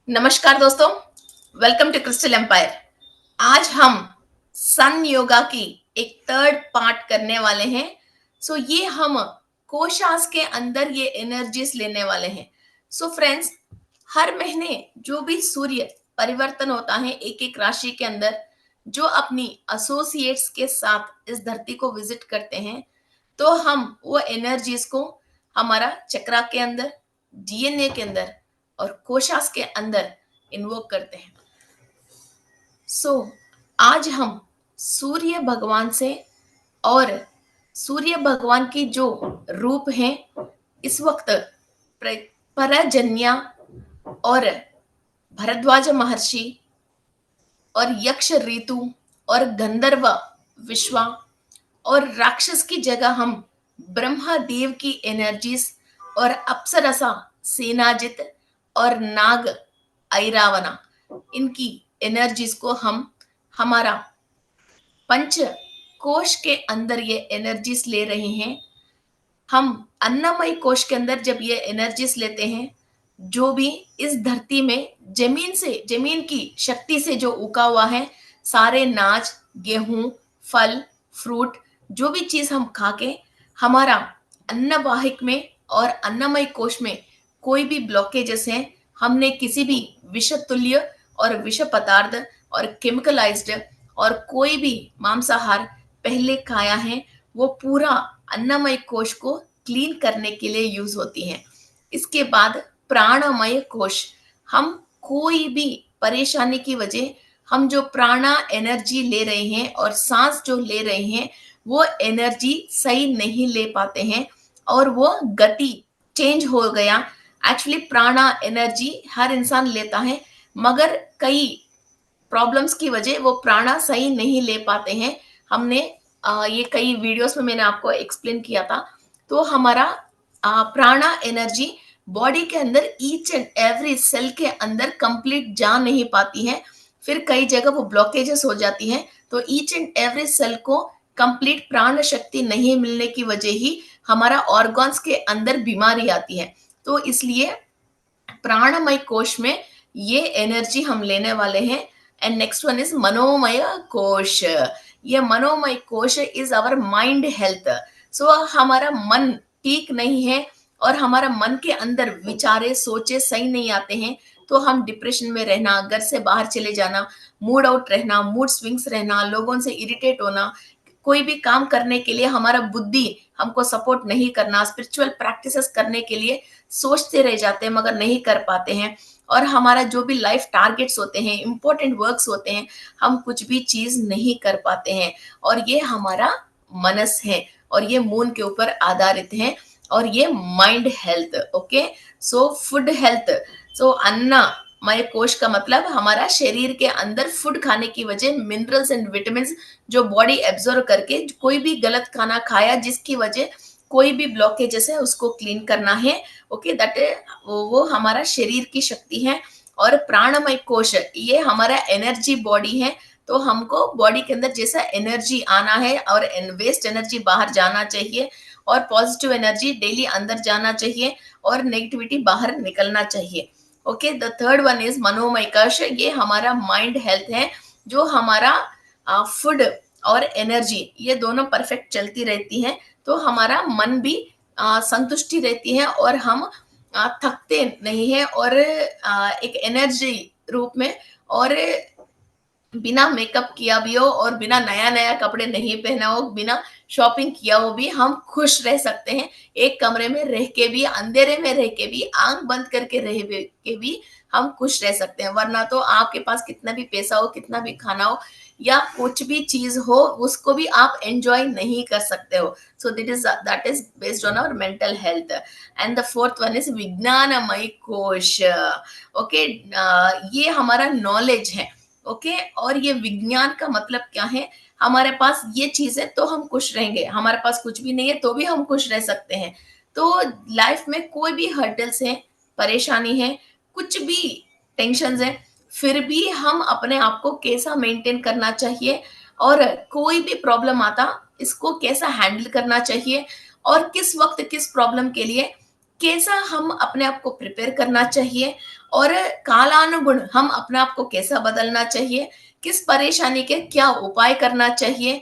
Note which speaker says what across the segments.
Speaker 1: नमस्कार दोस्तों, welcome to crystal empire. आज हम सन योगा की एक थर्ड पार्ट करने वाले हैं। ये हम कोशास के अंदर ये एनर्जीज लेने वाले हैं। फ्रेंड्स, हर महीने जो भी सूर्य परिवर्तन होता है एक एक राशि के अंदर, जो अपनी एसोसिएट्स के साथ इस धरती को विजिट करते हैं, तो हम वो एनर्जीज को हमारा चक्रा के अंदर, डीएनए के अंदर और कोशास के अंदर इन्वोक करते हैं। सो आज हम सूर्य भगवान से और सूर्य भगवान की जो रूप है इस वक्त परजन्या और भरद्वाज महर्षि और यक्ष ऋतु और गंधर्व विश्वा और राक्षस की जगह हम ब्रह्मा देव की एनर्जीज और अप्सरसा सेनाजित और नाग ऐरावना, इनकी एनर्जीज को हम हमारा पंच कोश के अंदर ये एनर्जीज ले रहे हैं। हम अन्नमय कोश के अंदर जब ये एनर्जीज लेते हैं, जो भी इस धरती में जमीन की शक्ति से जो उगा हुआ है, सारे नाज, गेहूं, फल, फ्रूट, जो भी चीज हम खा के हमारा अन्नवाहिक में और अन्नमय कोश में कोई भी ब्लॉकेजेस हैं, हमने किसी भी विष तुल्य और विष पदार्थ और केमिकलाइज्ड और कोई भी मांसाहार पहले खाया है, वो पूरा अन्नमय कोश को क्लीन करने के लिए यूज होती हैं। इसके बाद प्राणमय कोश, हम कोई भी परेशानी की वजह हम जो प्राणा एनर्जी ले रहे हैं और सांस जो ले रहे हैं, वो एनर्जी सही नहीं ले पाते हैं और वो गति चेंज हो गया। एक्चुअली प्राणा एनर्जी हर इंसान लेता है, मगर कई प्रॉब्लम्स की वजह वो प्राणा सही नहीं ले पाते हैं। हमने ये कई वीडियोस में मैंने आपको एक्सप्लेन किया था। तो हमारा प्राणा एनर्जी बॉडी के अंदर ईच एंड एवरी सेल के अंदर कंप्लीट जा नहीं पाती है, फिर कई जगह वो ब्लॉकेजेस हो जाती हैं। तो ईच एंड एवरी सेल को कंप्लीट प्राण शक्ति नहीं मिलने की वजह ही हमारा ऑर्गन्स के अंदर बीमारी आती है। तो इसलिए प्राणमय कोश में ये एनर्जी हम लेने वाले हैं। एंड नेक्स्ट वन इज मनोमय कोश। ये मनोमय कोश इज आवर माइंड हेल्थ। हमारा मन ठीक नहीं है और हमारा मन के अंदर विचारे सोचे सही नहीं आते हैं, तो हम डिप्रेशन में रहना, घर से बाहर चले जाना, मूड आउट रहना, मूड स्विंग्स रहना, लोगों से इरिटेट होना, कोई भी काम करने के लिए हमारा बुद्धि हमको सपोर्ट नहीं करना, स्पिरिचुअल प्रैक्टिसेस करने के लिए सोचते रह जाते हैं मगर नहीं कर पाते हैं, और हमारा जो भी लाइफ टारगेट्स होते हैं, इंपॉर्टेंट वर्क्स होते हैं, हम कुछ भी चीज नहीं कर पाते हैं। और ये हमारा मनस है और ये मून के ऊपर आधारित है और ये mind health. Okay, food health. अन्ना मय कोश का मतलब हमारा शरीर के अंदर फूड खाने की वजह मिनरल्स एंड विटामिन जो बॉडी एब्जॉर्ब करके, कोई भी गलत खाना खाया जिसकी वजह कोई भी ब्लॉकेजेस है उसको क्लीन करना है। ओके, दैट वो हमारा शरीर की शक्ति है। और प्राणमय कोश ये हमारा एनर्जी बॉडी है। तो हमको बॉडी के अंदर जैसा एनर्जी आना है और वेस्ट एनर्जी बाहर जाना चाहिए और पॉजिटिव एनर्जी डेली अंदर जाना चाहिए और नेगेटिविटी बाहर निकलना चाहिए। Okay, the third one is मनोमय कोश। ये हमारा माइंड हेल्थ है, जो हमारा फूड और एनर्जी ये दोनों परफेक्ट चलती रहती हैं, तो हमारा मन भी संतुष्टि रहती है और हम थकते नहीं है और एक एनर्जी रूप में, और बिना मेकअप किया भी हो और बिना नया नया कपड़े नहीं पहना हो, बिना शॉपिंग किया हो भी हम खुश रह सकते हैं। एक कमरे में रह के भी, अंधेरे में रह के भी, आंख बंद करके रह के भी हम खुश रह सकते हैं। वरना तो आपके पास कितना भी पैसा हो, कितना भी खाना हो या कुछ भी चीज हो, उसको भी आप एंजॉय नहीं कर सकते हो। That is based on our mental health. And the fourth one is विज्ञानमय कोश। ओके, ये हमारा नॉलेज है। ओके, और ये विज्ञान का मतलब क्या है, हमारे पास ये चीज है तो हम खुश रहेंगे, हमारे पास कुछ भी नहीं है तो भी हम खुश रह सकते हैं। तो लाइफ में कोई भी हर्डल्स है, परेशानी है, कुछ भी टेंशन है, फिर भी हम अपने आप को कैसा मेंटेन करना चाहिए और कोई भी प्रॉब्लम आता इसको कैसा हैंडल करना चाहिए और किस वक्त किस प्रॉब्लम के लिए कैसा हम अपने आप को प्रिपेयर करना चाहिए और कालानुगुण हम अपने आप को कैसा बदलना चाहिए, किस परेशानी के क्या उपाय करना चाहिए,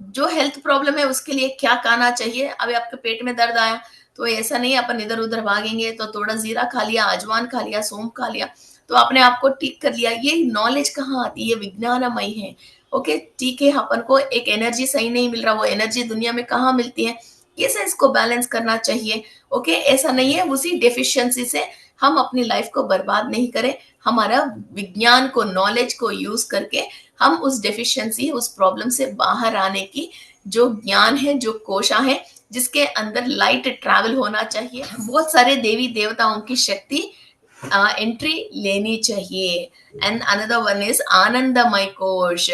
Speaker 1: जो हेल्थ प्रॉब्लम है उसके लिए क्या खाना चाहिए। अभी आपके पेट में दर्द आया तो ऐसा नहीं है अपन इधर उधर भागेंगे, तो थोड़ा जीरा खा लिया, अजवान खा लिया, सौंफ खा लिया तो आपने आपको ठीक कर लिया। ये नॉलेज कहाँ आती है, ये विज्ञानमय है। ओके, ठीक है, अपन को एक एनर्जी सही नहीं मिल रहा, वो एनर्जी दुनिया में कहाँ मिलती है, कैसे इसको बैलेंस करना चाहिए। ओके, ऐसा नहीं है उसी डेफिशिएंसी से हम अपनी लाइफ को बर्बाद नहीं करें। हमारा विज्ञान को, नॉलेज को यूज करके हम उस डेफिशिएंसी, उस प्रॉब्लम से बाहर आने की जो ज्ञान है, जो कोशा है, जिसके अंदर लाइट ट्रैवल होना चाहिए, बहुत सारे देवी देवताओं की शक्ति एंट्री लेनी चाहिए। एंड अनदर वन इज आनंदमय कोश।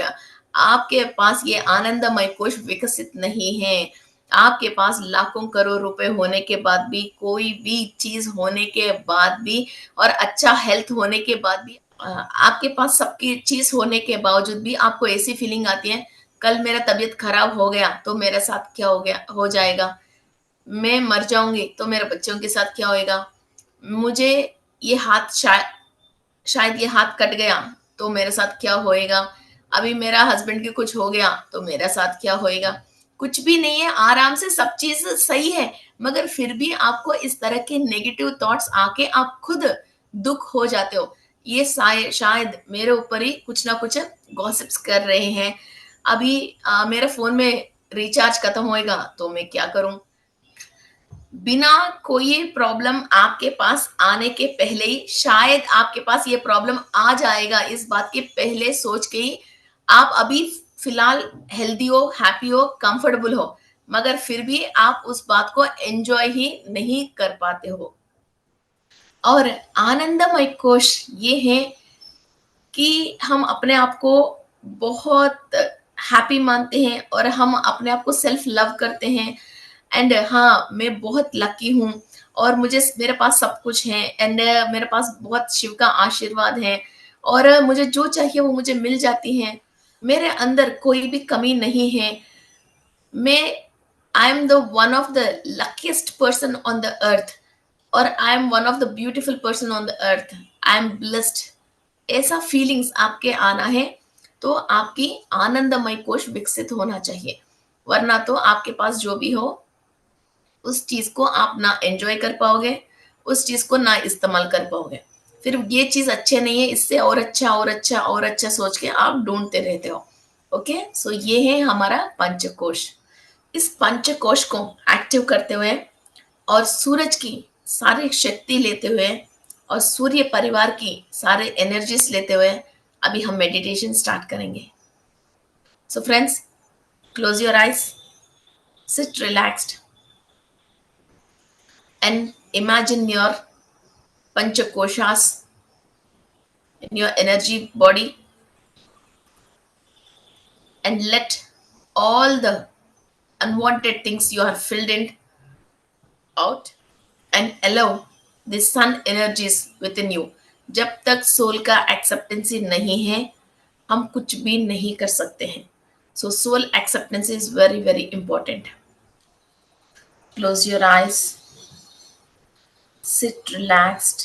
Speaker 1: आपके पास ये आनंदमय कोश विकसित नहीं है। आपके पास लाखों करोड़ रुपए होने के बाद भी, कोई भी चीज होने के बाद भी, और अच्छा हेल्थ होने के बाद भी, आपके पास सबकी चीज होने के बावजूद भी आपको ऐसी फीलिंग आती है, कल मेरा तबीयत खराब हो गया तो मेरे साथ क्या हो गया, हो जाएगा, मैं मर जाऊंगी तो मेरे बच्चों के साथ क्या होएगा, मुझे ये हाथ शायद ये हाथ कट गया तो मेरे साथ क्या होएगा, अभी मेरा हस्बैंड के कुछ हो गया तो मेरे साथ क्या होएगा। कुछ भी नहीं है, आराम से सब चीज सही है, मगर फिर भी आपको इस तरह के नेगेटिव थॉट्स आके आप खुद दुख हो जाते हो। ये शायद मेरे ऊपर ही कुछ ना कुछ गॉसिप्स कर रहे हैं। अभी मेरे फोन में रिचार्ज खत्म होएगा तो मैं क्या करूं। बिना कोई प्रॉब्लम आपके पास आने के पहले ही शायद आपके पास ये प्रॉब्लम आ जाएगा, इस बात के पहले सोच के ही आप अभी फिलहाल हेल्दी हो, हैप्पी हो, कंफर्टेबल हो, मगर फिर भी आप उस बात को एंजॉय ही नहीं कर पाते हो। और आनंदमय कोश ये है कि हम अपने आप को बहुत हैप्पी मानते हैं और हम अपने आप को सेल्फ लव करते हैं। एंड हाँ, मैं बहुत लकी हूँ और मुझे, मेरे पास सब कुछ है। एंड मेरे पास बहुत शिव का आशीर्वाद है और मुझे जो चाहिए वो मुझे मिल जाती है। मेरे अंदर कोई भी कमी नहीं है। मैं, I am the one of the luckiest person on the earth, और I am one of the beautiful person on the earth. I am blessed. ऐसा फीलिंग्स आपके आना है तो आपकी आनंदमय कोश विकसित होना चाहिए, वरना तो आपके पास जो भी हो उस चीज को आप ना एंजॉय कर पाओगे, उस चीज को ना इस्तेमाल कर पाओगे। फिर ये चीज अच्छे नहीं है, इससे और अच्छा और अच्छा और अच्छा सोच के आप ढूंढते रहते हो। ओके, सो ये है हमारा पंचकोश। इस पंचकोश को एक्टिव करते हुए और सूरज की सारी शक्ति लेते हुए और सूर्य परिवार की सारे एनर्जीज लेते हुए अभी हम मेडिटेशन स्टार्ट करेंगे। So friends, close your eyes, sit relaxed and imagine your panchakoshas in your energy body, and let all the unwanted things you have filled in out, and allow the sun energies within you। जब तक soul का एक्सेप्टेंसी नहीं है हम कुछ भी नहीं कर सकते हैं। So soul acceptancy is very very important. Close your eyes, sit relaxed.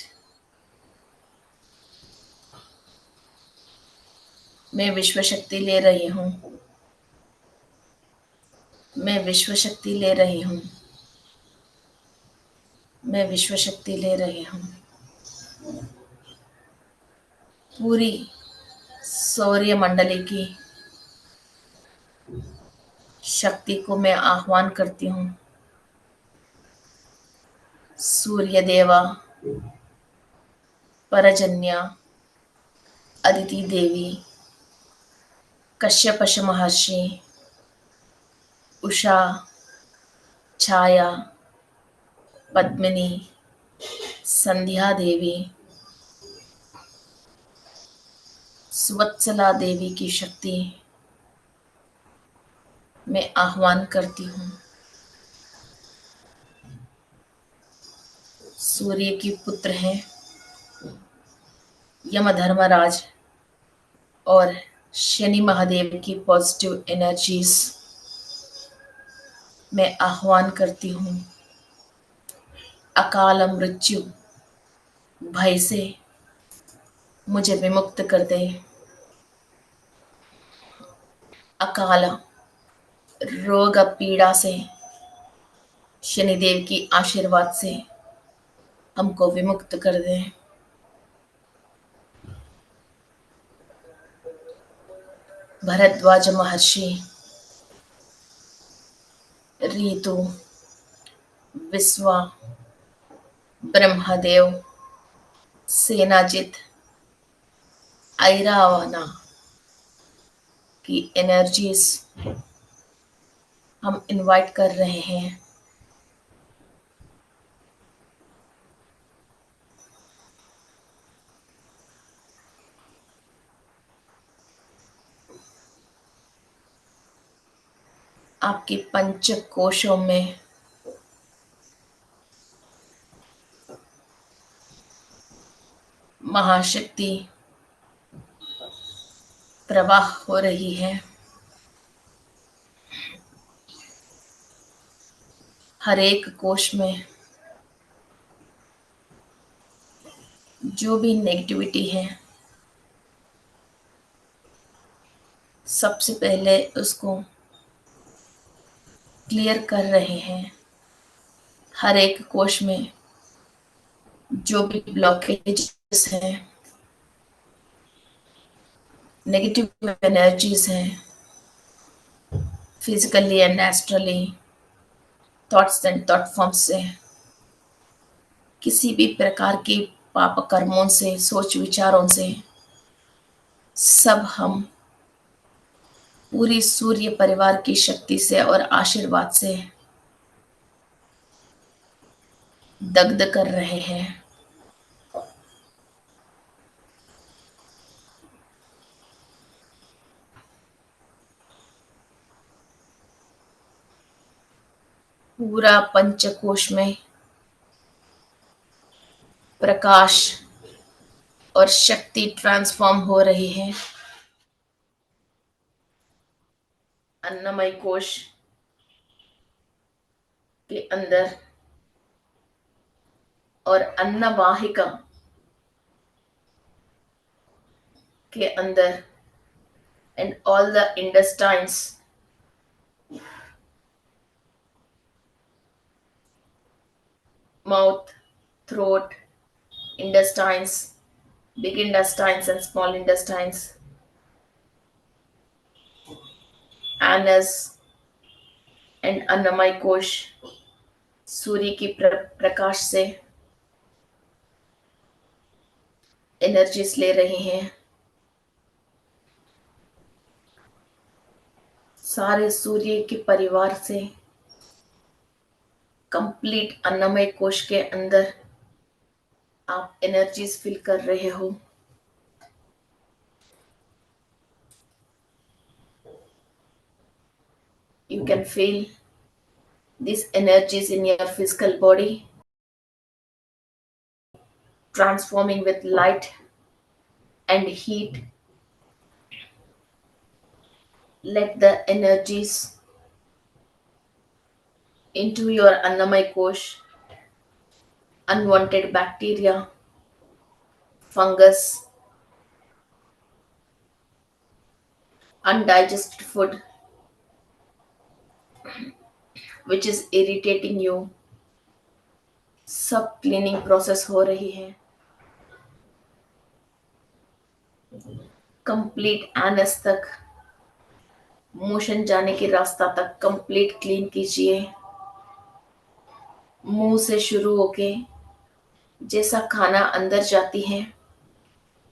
Speaker 1: मैं विश्व शक्ति ले रही हूँ, मैं विश्व शक्ति ले रही हूँ, मैं विश्व शक्ति ले रही हूँ। पूरी सौर्य मंडली की शक्ति को मैं आह्वान करती हूँ। सूर्य देवा, परजन्या, अदिति देवी, कश्यपश महर्षि, उषा, छाया, पद्मिनी, संध्या देवी, स्वत्सला देवी की शक्ति मैं आह्वान करती हूँ। सूर्य की पुत्र हैं यमधर्मराज और शनि महादेव की पॉजिटिव एनर्जीज मैं आह्वान करती हूँ। अकाल मृत्यु भय से मुझे विमुक्त कर दे। अकाल रोग पीड़ा से शनिदेव की आशीर्वाद से हमको विमुक्त कर दे। भरद्वाज महर्षि, ऋतु, विश्वा, ब्रह्मदेव, सेनाजित, ऐरावना की एनर्जीज हम इनवाइट कर रहे हैं। आपके पंच कोशों में महाशक्ति प्रवाह हो रही है। हर एक कोश में जो भी नेगेटिविटी है, सबसे पहले उसको क्लियर कर रहे हैं। हर एक कोश में जो भी ब्लॉकेजेस हैं, नेगेटिव एनर्जीज हैं, physically and astrally, thoughts and thought forms से, किसी भी प्रकार के पाप कर्मों से, सोच विचारों से, सब हम पूरी सूर्य परिवार की शक्ति से और आशीर्वाद से दग्ध कर रहे हैं। पूरा पंचकोश में प्रकाश और शक्ति ट्रांसफॉर्म हो रही है। अन्नमय कोश के अंदर और अन्नवाहिका के अंदर and all the intestines, mouth, throat, intestines, big intestines and small intestines, anus and अन्नमय कोश सूर्य की प्रकाश से एनर्जीज ले रहे हैं। सारे सूर्य के परिवार से कंप्लीट अन्नमय कोश के अंदर आप एनर्जीज फील कर रहे हो। You can feel these energies in your physical body transforming with light and heat. Let the energies into your Annamay Kosh, unwanted bacteria, fungus, undigested food which is irritating you, सब cleaning process हो रही है। Complete anus तक, motion जाने के रास्ता तक complete clean कीजिए। मुंह से शुरू होके जैसा खाना अंदर जाती है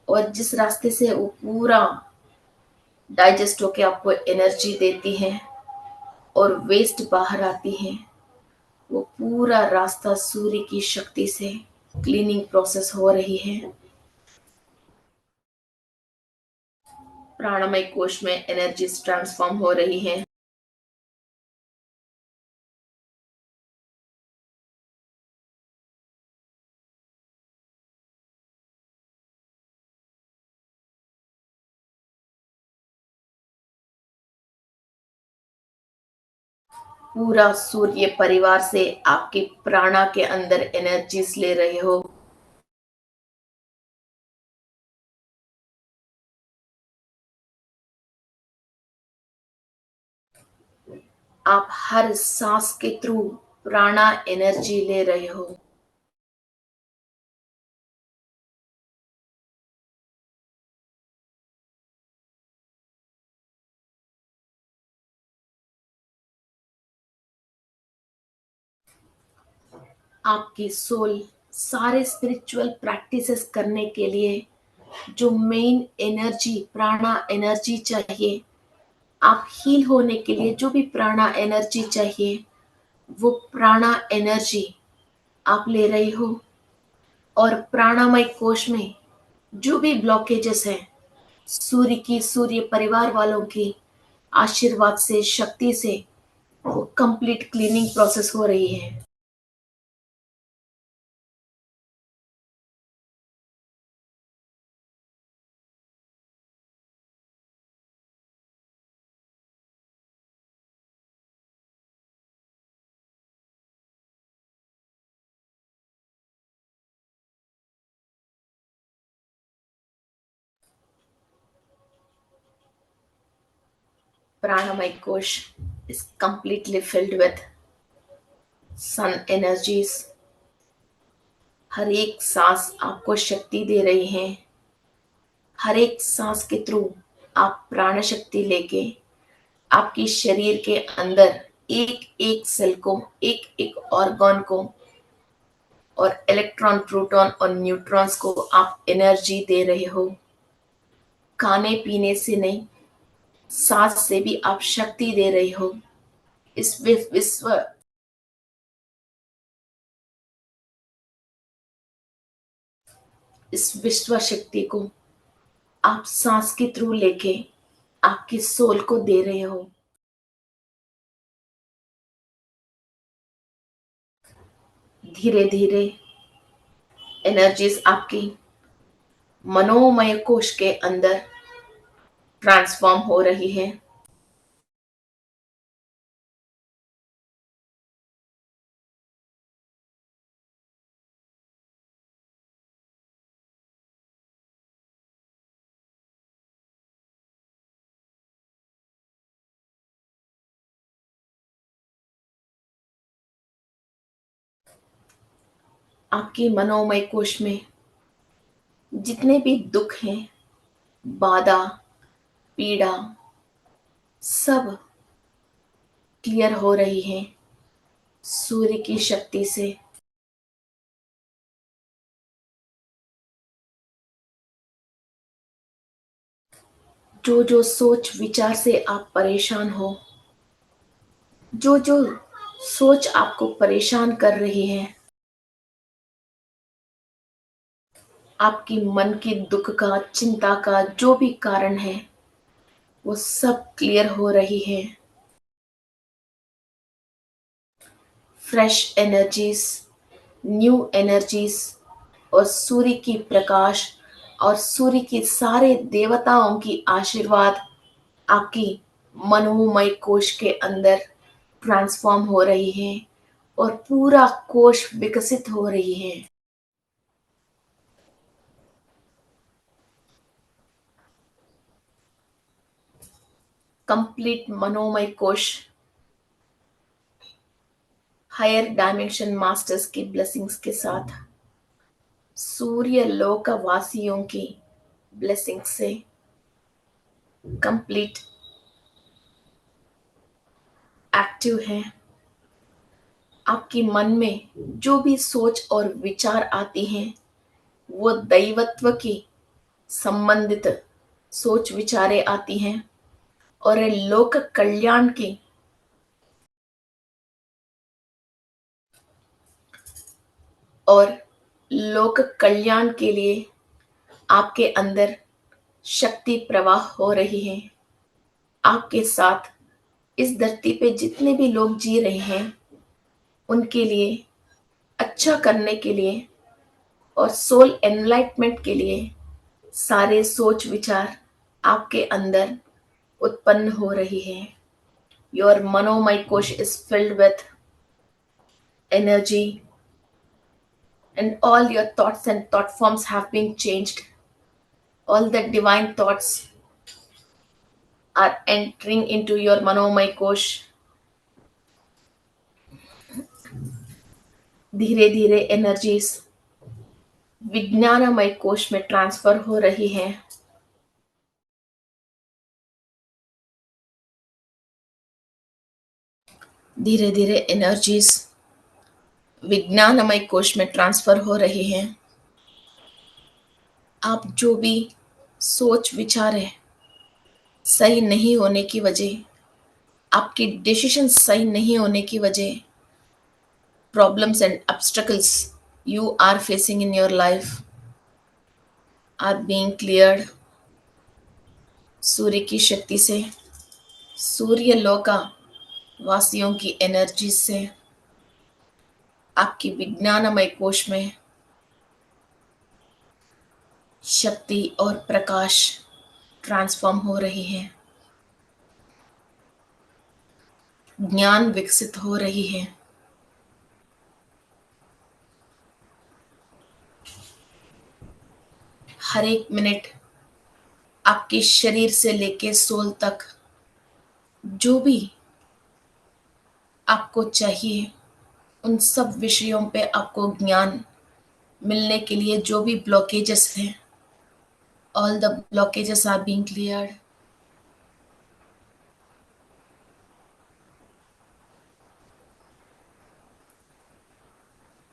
Speaker 1: और जिस रास्ते से वो पूरा डाइजेस्ट होके आपको एनर्जी देती है और वेस्ट बाहर आती है, वो पूरा रास्ता सूर्य की शक्ति से क्लीनिंग प्रोसेस हो रही है। प्राणमय कोश में एनर्जीज ट्रांसफॉर्म हो रही है। पूरा सूर्य परिवार से आपके प्राणा के अंदर एनर्जीज ले रहे हो। आप हर सांस के थ्रू प्राणा एनर्जी ले रहे हो। आपकी सोल सारे स्पिरिचुअल प्रैक्टिसेस करने के लिए जो मेन एनर्जी प्राणा एनर्जी चाहिए, आप हील होने के लिए जो भी प्राणा एनर्जी चाहिए, वो प्राणा एनर्जी आप ले रही हो। और प्राणामय कोश में जो भी ब्लॉकेजेस हैं, सूर्य परिवार वालों की आशीर्वाद से, शक्ति से वो कंप्लीट क्लीनिंग प्रोसेस हो रही है। प्राणमय कोश is completely filled with sun energies। हर एक सांस आपको शक्ति दे रही है। हर एक सांस के थ्रू आप प्राण शक्ति लेके आपकी शरीर के अंदर एक एक सेल को, एक एक ऑर्गन को और इलेक्ट्रॉन, प्रोटॉन और न्यूट्रॉन्स को आप एनर्जी दे रहे हो। खाने पीने से नहीं, सांस से भी आप शक्ति दे रहे हो। इस विश्व शक्ति को आप सांस के थ्रू लेके आपकी सोल को दे रहे हो। धीरे धीरे एनर्जीज आपकी मनोमय कोश के अंदर ट्रांसफॉर्म हो रही है। आपकी मनोमय कोश में जितने भी दुख हैं, बाधा, पीड़ा, सब क्लियर हो रही है सूर्य की शक्ति से। जो जो सोच विचार से आप परेशान हो, जो जो सोच आपको परेशान कर रही है, आपकी मन की दुख का, चिंता का जो भी कारण है, वो सब क्लियर हो रही है। फ्रेश एनर्जीज, न्यू एनर्जीज और सूर्य की प्रकाश और सूर्य की सारे देवताओं की आशीर्वाद आपकी मनोमय कोश के अंदर ट्रांसफॉर्म हो रही है और पूरा कोश विकसित हो रही है। कंप्लीट मनोमय कोश हायर डायमेंशन मास्टर्स की ब्लेसिंग्स के साथ, सूर्य लोक वासियों की ब्लेसिंग से कंप्लीट एक्टिव है। आपके मन में जो भी सोच और विचार आती हैं, वो दैवत्व की संबंधित सोच विचारें आती हैं और ये लोक कल्याण की और लोक कल्याण के लिए आपके अंदर शक्ति प्रवाह हो रही है। आपके साथ इस धरती पे जितने भी लोग जी रहे हैं, उनके लिए अच्छा करने के लिए और सोल एनलाइटमेंट के लिए सारे सोच विचार आपके अंदर उत्पन्न हो रही है। Your manomai kosh is filled with energy, and all your thoughts and thought forms have been changed. All the divine thoughts are entering into your manomai kosh. धीरे धीरे एनर्जीज विज्ञानमय कोश में ट्रांसफर हो रही हैं. धीरे धीरे एनर्जीज विज्ञानमय कोश में ट्रांसफर हो रही हैं. आप जो भी सोच विचार है सही नहीं होने की वजह, आपकी डिसीजन सही नहीं होने की वजह, problems and obstacles you are facing in your life are being cleared. सूर्य की शक्ति से, सूर्य लोका वासियों की एनर्जी से आपकी विज्ञानमय कोश में शक्ति और प्रकाश ट्रांसफॉर्म हो रही है. ज्ञान विकसित हो रही है. हर एक मिनट आपके शरीर से लेके सोल तक जो भी आपको चाहिए उन सब विषयों पे आपको ज्ञान मिलने के लिए जो भी ब्लॉकेजेस हैं, all the blockages are being cleared.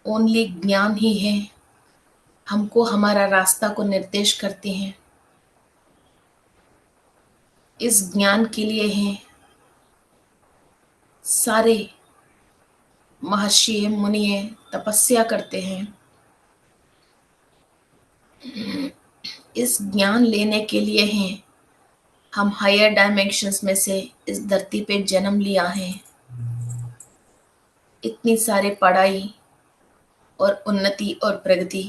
Speaker 1: Only ज्ञान ही है हमको हमारा रास्ता को निर्देश करते हैं. इस ज्ञान के लिए हैं सारे महर्षि मुनि तपस्या करते हैं. इस ज्ञान लेने के लिए हैं हम हायर डायमेंशंस में से इस धरती पे जन्म लिया है. इतनी सारे पढ़ाई और उन्नति और प्रगति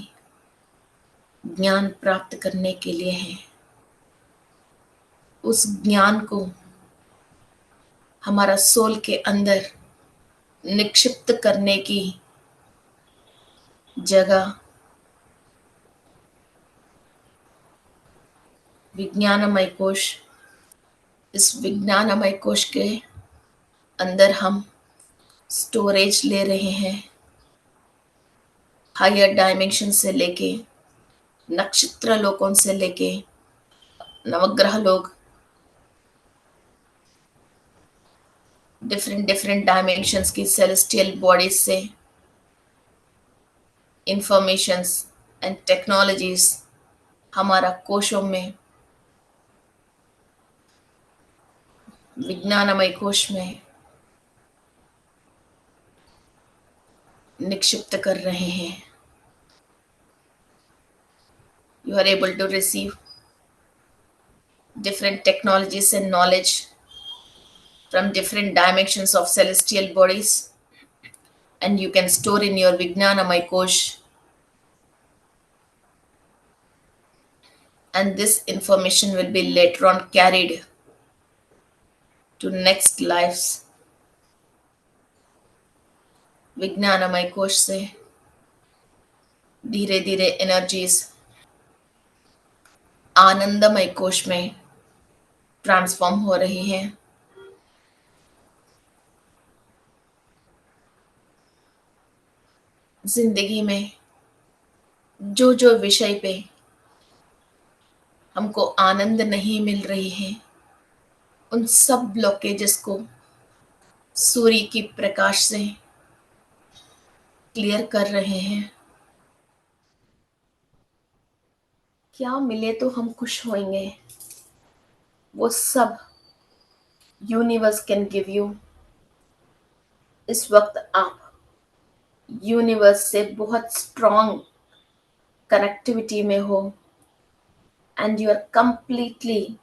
Speaker 1: ज्ञान प्राप्त करने के लिए है. उस ज्ञान को हमारा सोल के अंदर निक्षिप्त करने की जगह विज्ञानमय कोश. इस विज्ञानमय कोश के अंदर हम स्टोरेज ले रहे हैं. हायर डायमेंशन से लेके नक्षत्र लोकों से लेके नवग्रह लोग, डिफरेंट डिफरेंट डायमेंशंस की सेलेस्टियल बॉडीज से इंफॉर्मेशंस एंड टेक्नोलॉजीज हमारा कोशों में, विज्ञानमय कोश में निक्षिप्त कर रहे हैं. You are able to receive different technologies and knowledge from different dimensions of celestial bodies, and you can store in your Vijnanamay Kosh, and this information will be later on carried to next lives. विज्ञानमय कोश से धीरे धीरे energies आनंदमय कोश में transform हो रही हैं. जिंदगी में जो जो विषय पे हमको आनंद नहीं मिल रही है उन सब ब्लॉकेजेस को सूर्य की प्रकाश से क्लियर कर रहे हैं. क्या मिले तो हम खुश होंगे, वो सब यूनिवर्स कैन गिव यू. इस वक्त आप यूनिवर्स से बहुत स्ट्रॉन्ग कनेक्टिविटी में हो, and you are completely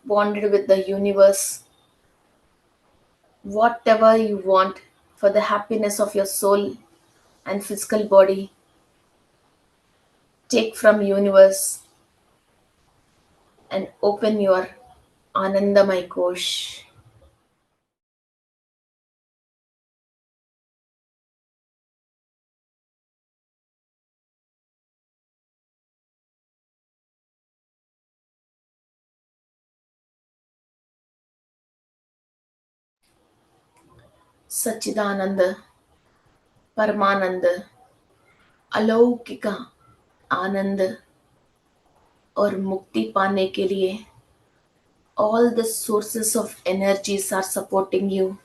Speaker 1: bonded with the universe. Whatever you want for the happiness of your soul and physical body, take from universe and open your Anandamay Kosh. सच्चिदानंद, परमानंद, अलौकिक आनंद और मुक्ति पाने के लिए all the sources of energies are supporting you.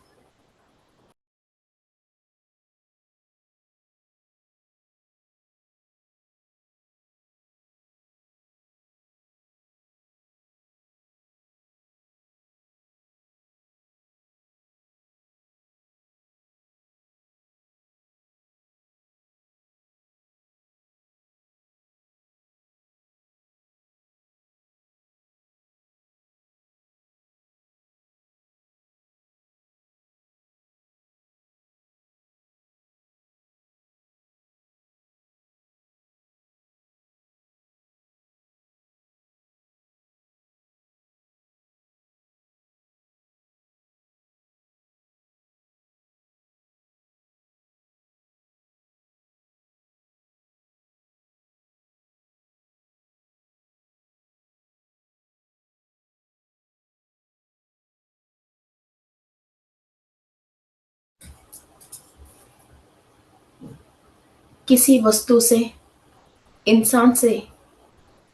Speaker 1: किसी वस्तु से, इंसान से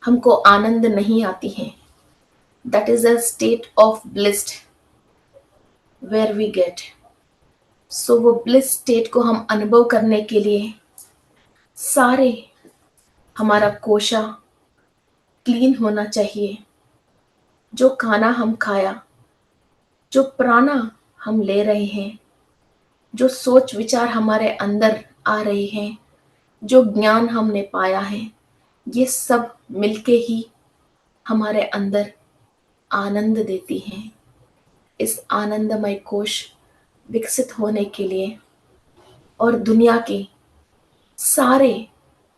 Speaker 1: हमको आनंद नहीं आती है. That is a state of bliss where we get. So वो bliss state को हम अनुभव करने के लिए सारे हमारा कोशा क्लीन होना चाहिए. जो खाना हम खाया, जो प्राणा हम ले रहे हैं, जो सोच विचार हमारे अंदर आ रहे हैं, जो ज्ञान हमने पाया है, ये सब मिलके ही हमारे अंदर आनंद देती हैं. इस आनंदमय कोश विकसित होने के लिए और दुनिया के सारे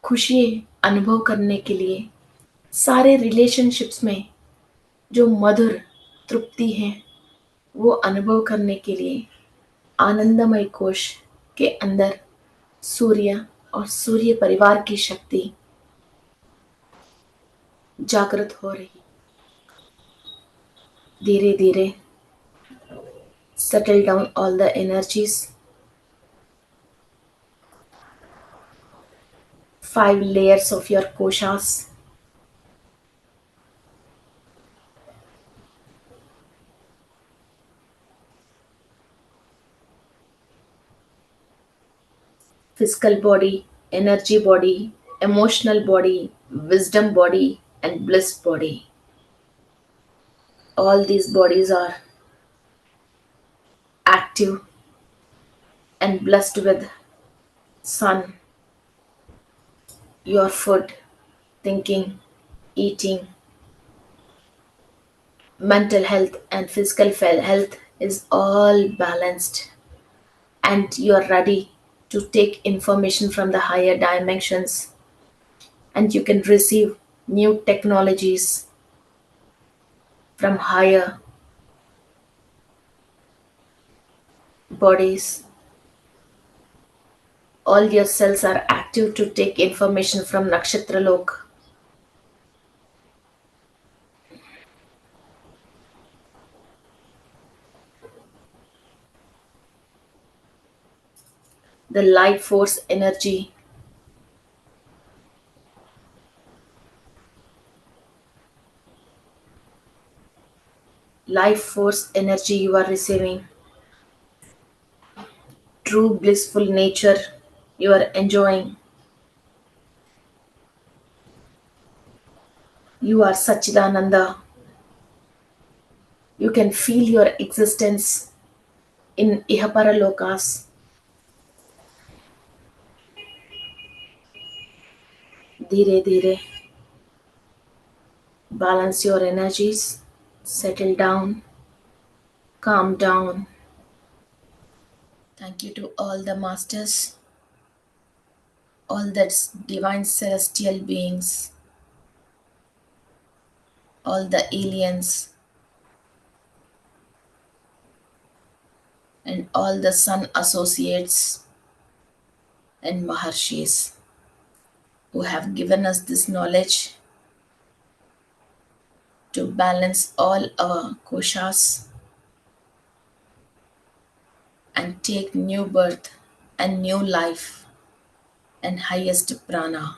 Speaker 1: खुशी अनुभव करने के लिए, सारे रिलेशनशिप्स में जो मधुर तृप्ति है वो अनुभव करने के लिए आनंदमय कोश के अंदर सूर्य और सूर्य परिवार की शक्ति जागृत हो रही. धीरे धीरे settle down all the energies. 5 layers of your koshas. Physical body, energy body, emotional body, wisdom body, and bliss body. All these bodies are active and blessed with sun, your food, thinking, eating, mental health, and physical health is all balanced, and you are ready to take information from the higher dimensions, and you can receive new technologies from higher bodies. All your cells are active to take information from Nakshatra Lok. The life force energy, life force energy you are receiving, true blissful nature you are enjoying. You are Sachidananda. You can feel your existence in Ihapara Lokas. Dhire dhire balance your energies, settle down, calm down. Thank you to all the masters, all the divine celestial beings, all the aliens, and all the sun associates and maharshis who have given us this knowledge to balance all our koshas and take new birth and new life and highest prana.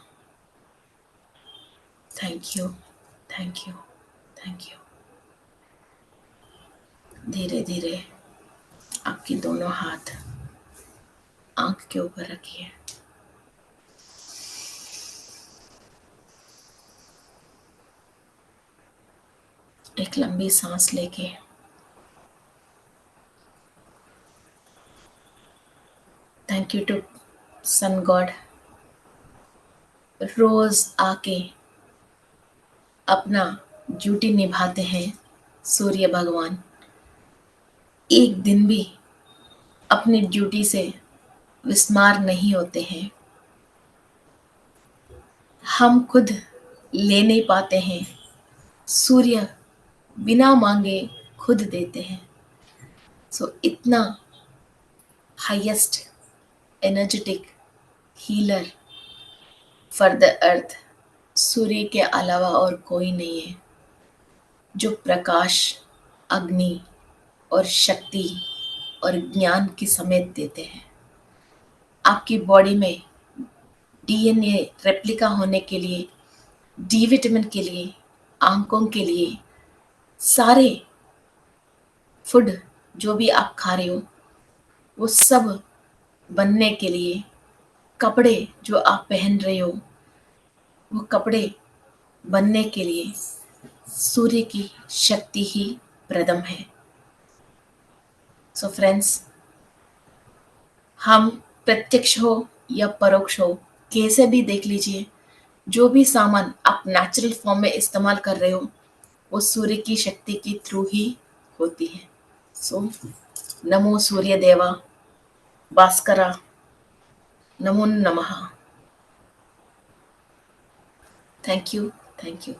Speaker 1: Thank you, thank you, thank you. धीरे धीरे आपकी दोनों हाथ आंख के ऊपर रखिए। एक लंबी सांस लेके thank you to sun god. रोज आके अपना ड्यूटी निभाते हैं सूर्य भगवान। एक दिन भी अपनी ड्यूटी से विस्मार नहीं होते हैं। हम खुद ले नहीं पाते हैं, सूर्य बिना मांगे खुद देते हैं। सो इतना highest energetic healer for the earth सूर्य के अलावा और कोई नहीं है, जो प्रकाश, अग्नि और शक्ति और ज्ञान की समेत देते हैं। आपकी बॉडी में डीएनए रेप्लिका होने के लिए, डी विटामिन के लिए, आंखों के लिए, सारे फूड जो भी आप खा रहे हो वो सब बनने के लिए, कपड़े जो आप पहन रहे हो वो कपड़े बनने के लिए सूर्य की शक्ति ही प्रदम है। सो फ्रेंड्स, हम प्रत्यक्ष हो या परोक्ष हो, कैसे भी देख लीजिए, जो भी सामान आप नेचुरल फॉर्म में इस्तेमाल कर रहे हो वो सूर्य की शक्ति के थ्रू ही होती है। सो नमो सूर्य देवा भास्करा, नमो नमः। Thank you, thank you.